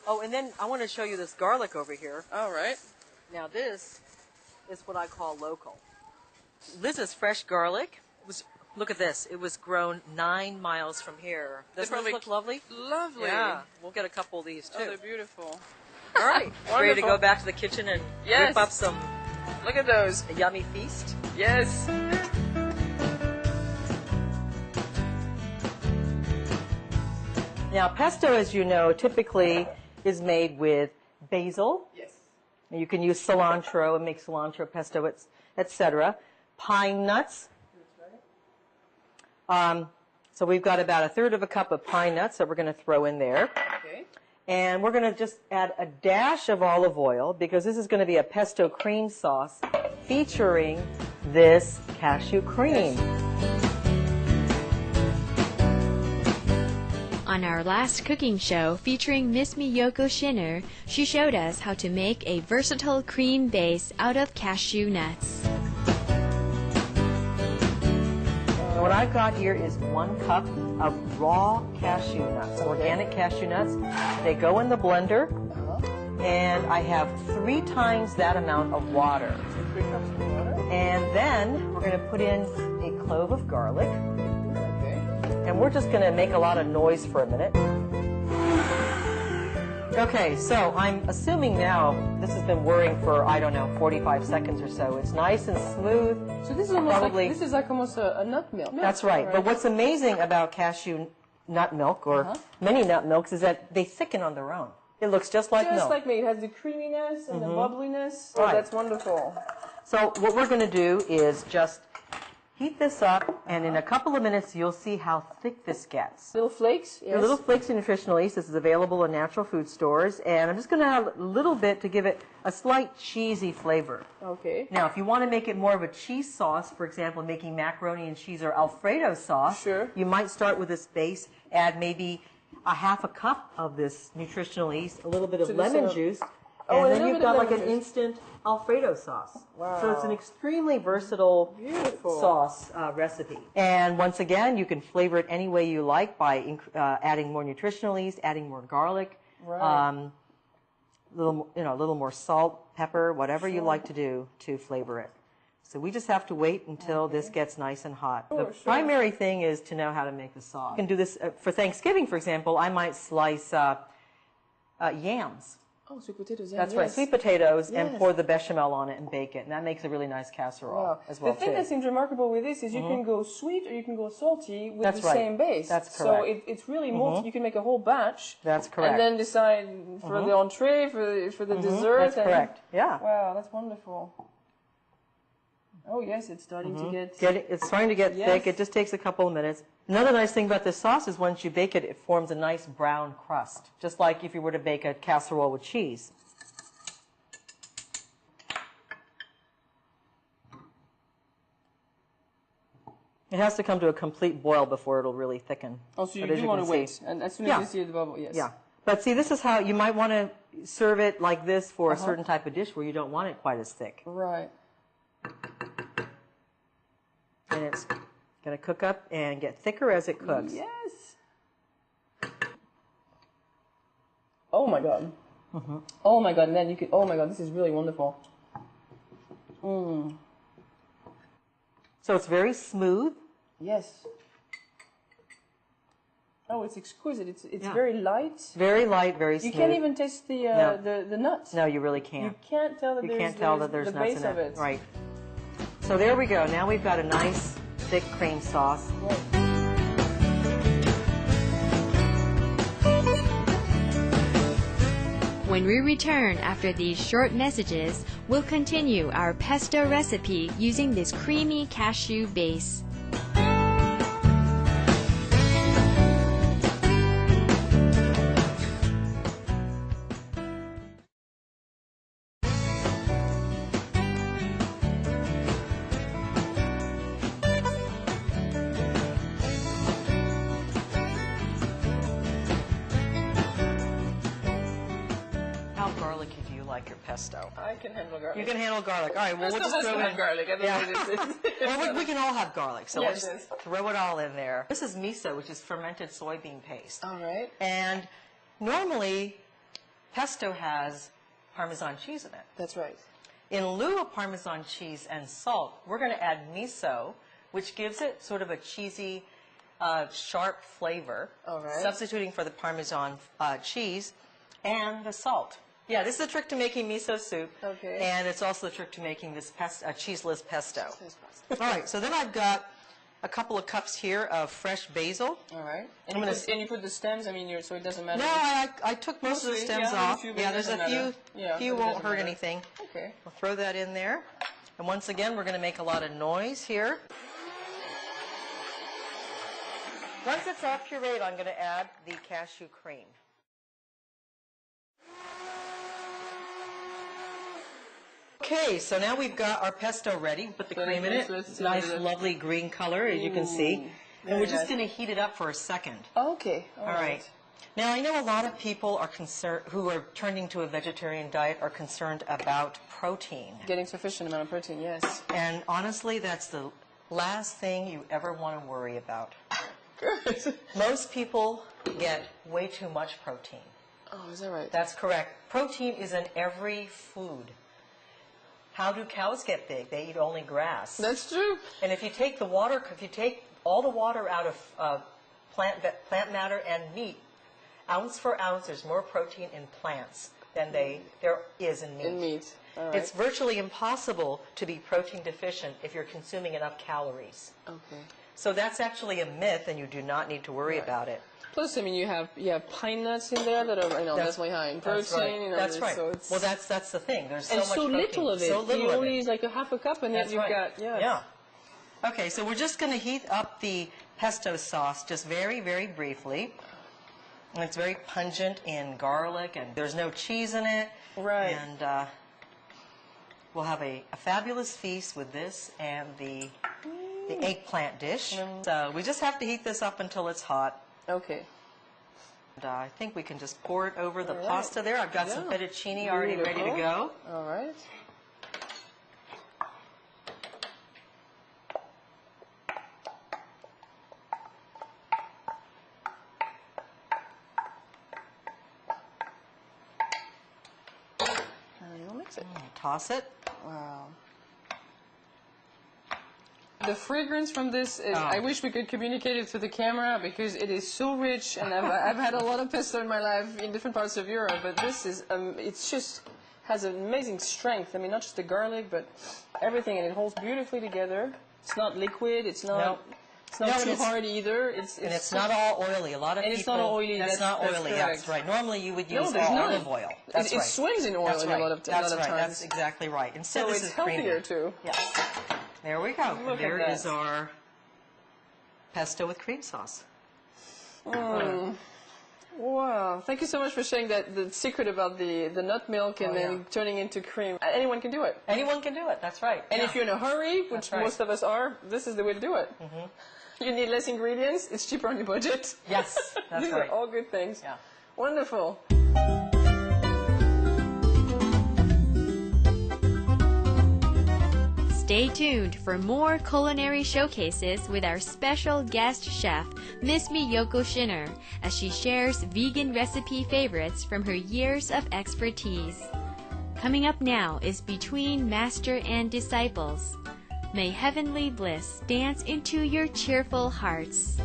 Oh, and then I want to show you this garlic over here. All right. Now this is what I call local. This is fresh garlic. Look at this. It was grown 9 miles from here. Doesn't this look lovely? Lovely. Yeah. We'll get a couple of these too. Oh, they're beautiful. All right. Ready to go back to the kitchen and whip up some. Look at those. A yummy feast. Yes. Now, pesto, as you know, typically is made with basil. Yes. You can use cilantro and make cilantro pesto, etc. Pine nuts. That's right. So we've got about 1/3 cup of pine nuts that we're going to throw in there. Okay. And we're going to just add a dash of olive oil because this is going to be a pesto cream sauce featuring this cashew cream. On our last cooking show featuring Miss Miyoko Schinner, she showed us how to make a versatile cream base out of cashew nuts. What I've got here is 1 cup of raw cashew nuts, organic cashew nuts. They go in the blender, and I have 3 times that amount of water. 3 cups of water. And then we're going to put in a clove of garlic. And we're just going to make a lot of noise for a minute. Okay, so I'm assuming now this has been whirring for, I don't know, 45 seconds or so. It's nice and smooth. So this is almost a nut milk. That's right. But what's amazing about cashew nut milk, or many nut milks, is that they thicken on their own. It looks just like milk. Just like me. It has the creaminess and the bubbliness. Oh, that's wonderful. So what we're going to do is just heat this up, and in a couple of minutes, you'll see how thick this gets. Little flakes? Yes. Little flakes of nutritional yeast. This is available in natural food stores, and I'm just going to add a little bit to give it a slight cheesy flavor. Okay. Now, if you want to make it more of a cheese sauce, for example, making macaroni and cheese or Alfredo sauce, you might start with this base, add maybe a 1/2 cup of this nutritional yeast, a little bit of lemon juice, and then you've got like an instant Alfredo sauce. Wow. So it's an extremely versatile sauce recipe. And once again, you can flavor it any way you like by adding more nutritional yeast, adding more garlic, a little more salt, pepper, whatever you like to do to flavor it. So we just have to wait until this gets nice and hot. The primary thing is to know how to make the sauce. You can do this for Thanksgiving, for example. I might slice yams. Oh, sweet potatoes. Yeah, That's right, sweet potatoes, and pour the bechamel on it and bake it. And that makes a really nice casserole as well, The thing that seems remarkable with this is you can go sweet or you can go salty with the same base. That's correct. So it's really multi. You can make a whole batch. That's correct. And then decide for the entree, for the dessert. That's correct. Yeah. Wow, that's wonderful. Oh yes, it's starting to get. It's starting to get thick. It just takes a couple of minutes. Another nice thing about this sauce is once you bake it, it forms a nice brown crust, just like if you were to bake a casserole with cheese. It has to come to a complete boil before it'll really thicken. Oh, so you do want to wait, and as soon as you see the bubble, yes. Yeah. But see, this is how you might want to serve it like this for a certain type of dish where you don't want it quite as thick. Right. And it's going to cook up and get thicker as it cooks. Yes. Oh my God. Oh my God. And then you could. Oh my God. This is really wonderful. So it's very smooth. Yes. Oh, it's exquisite. It's very light. Very light, very smooth. You can't even taste the nuts. No, you really can't. You can't tell that there's the base nuts in of it. Right. So there we go. Now we've got a nice thick cream sauce. When we return after these short messages, we'll continue our pesto recipe using this creamy cashew base. Pesto. I can handle garlic. You can handle garlic. All right, well, we'll just throw in garlic. Well, we can all have garlic, so we'll just throw it all in there. This is miso, which is fermented soybean paste. All right. And normally, pesto has Parmesan cheese in it. That's right. In lieu of Parmesan cheese and salt, we're going to add miso, which gives it sort of a cheesy, sharp flavor, All right. substituting for the Parmesan cheese and the salt. Yeah, this is the trick to making miso soup. Okay. And it's also the trick to making this cheeseless pesto. All right, so then I've got a couple of cups here of fresh basil. All right. And you put the stems, I mean, so it doesn't matter. No, I took most of the stems off. Yeah, there's a few won't hurt anything. Okay. We'll throw that in there. And once again, we're going to make a lot of noise here. Once it's all pureed, I'm going to add the cashew cream. Okay, so now we've got our pesto ready. Put the cream in it. It's a nice, lovely green color, as you can see. And we're just going to heat it up for a second. Okay. All right. Now, I know a lot of people are concerned, who are turning to a vegetarian diet, are concerned about protein. Getting sufficient amount of protein, yes. And honestly, that's the last thing you ever want to worry about. Good. Most people get way too much protein. Oh, is that right? That's correct. Protein is in every food. How do cows get big? They eat only grass. That's true. And if you take the water, if you take all the water out of plant matter and meat, ounce for ounce, there's more protein in plants than there is in meat. In meat. All right. It's virtually impossible to be protein deficient if you're consuming enough calories. Okay. So that's actually a myth, and you do not need to worry about it. Plus, I mean, you have pine nuts in there that are definitely high in protein. That's right. That's right. So it's, well, that's the thing. There's so and much so protein. little of it. So little you of only it. use like a half a cup, and then That's you've right. got Yeah. Okay, so we're just going to heat up the pesto sauce just very, very briefly. And it's very pungent in garlic, and there's no cheese in it. Right. And we'll have a fabulous feast with this and the eggplant dish. So we just have to heat this up until it's hot. Okay. And I think we can just pour it over the pasta there. I've got some fettuccine already ready to go. All right. And we'll mix it. Toss it. Wow. The fragrance from this, I wish we could communicate it through the camera because it is so rich, and I've had a lot of pesto in my life in different parts of Europe, but this is, it's just has an amazing strength. I mean, not just the garlic, but everything, and it holds beautifully together. It's not liquid, it's not too hard either. It's not all oily. A lot of people. It's not all oily. That's not oily. That's right. Normally you would use olive oil. That's right. It swims in oil a lot of times. That's right. That's exactly right. Instead, So this it's is creamy. healthier too. Yes. There we go. Look There at is that. our pesto with cream sauce. Wow. Thank you so much for sharing the secret about the nut milk and then turning into cream. Anyone can do it. Anyone can do it. That's right. And if you're in a hurry, which That's right. most of us are, this is the way to do it. You need less ingredients. It's cheaper on your budget. Yes, that's These right. are all good things. Yeah. Wonderful. Stay tuned for more culinary showcases with our special guest chef, Miss Miyoko Schinner, as she shares vegan recipe favorites from her years of expertise. Coming up now is Between Master and Disciples. May heavenly bliss dance into your cheerful hearts.